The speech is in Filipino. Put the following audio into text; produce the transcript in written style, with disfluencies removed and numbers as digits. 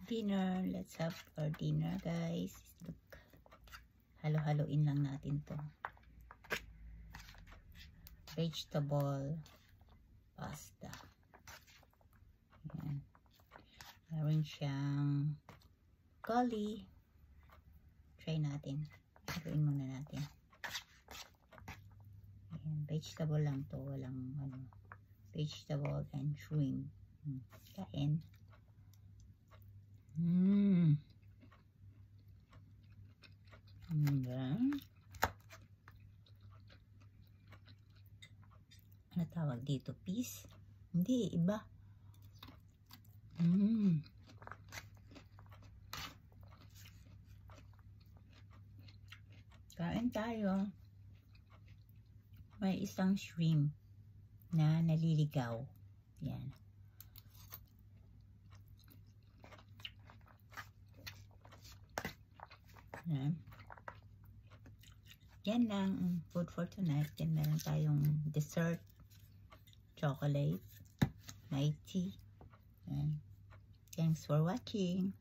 dinner. Let's have our dinner, guys. Look. Halo-haloin lang natin to. Vegetable pasta. Ayan. Meron siyang cauli. Try natin. Haluin muna natin. Ayan. Vegetable lang to. Walang ano. Vegetable and shrimp. Kain. Ano tawag dito? Peas? Hindi, iba. Kain tayo. May isang shrimp na naliligaw. Yan. Yan lang food for tonight. Then meron tayong dessert, chocolate, my tea. And thanks for watching.